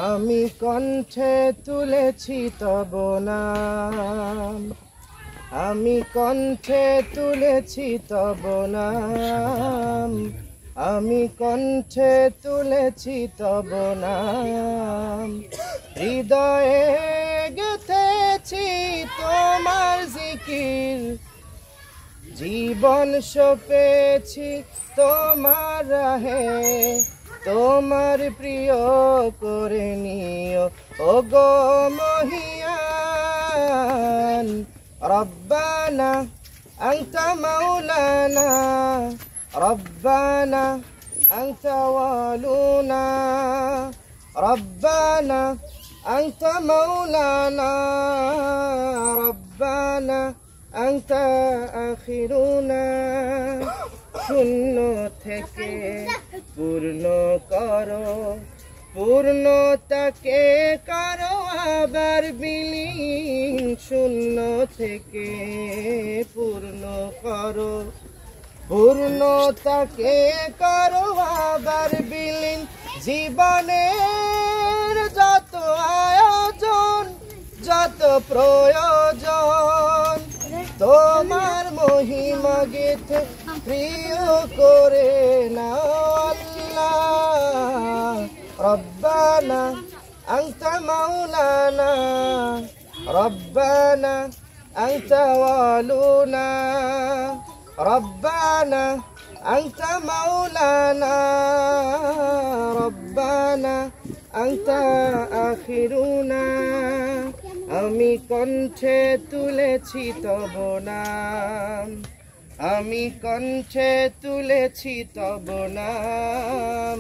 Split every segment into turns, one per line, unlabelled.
আমি কণ্ঠে তুলেছি তব নাম, আমি কণ্ঠে তুলেছি তব নাম, আমি কণ্ঠে তুলেছি তব নাম। হৃদয়ে গেঁথেছি তোমার জিকির, জীবন সপেছি তোমার রাহে। তোমার প্রিয় করে নিও ওগো মহিয়ান। রব্বানা আনতা মাওলানা, রব্বানা আনতা ওয়ালুনা, রব্বানা আনতা মাওলানা, রব্বানা আনতা আখিরুনা। শূন্য থেকে পূর্ণ করো, পূর্ণতাকে করো আবার বিলীন। শূন্য থেকে পূর্ণ করো, পূর্ণতাকে করো আবার বিলীন। জীবনের যত আয়োজন, যত প্রয়োজন, তোমার মহিমা গেথে প্রিয় করে নাও আল্লাহ। রব্বানা আনতা মাওলানা, রব্বানা আনতা ওয়ালুনা, রব্বানা আনতা মাওলানা, রব্বানা আনতা আখিরুনা। আমি কণ্ঠে তুলেছি তব নাম, আমি কণ্ঠে তুলেছি তব নাম,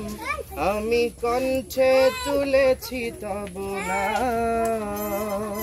আমি কণ্ঠে তুলেছি তব নাম।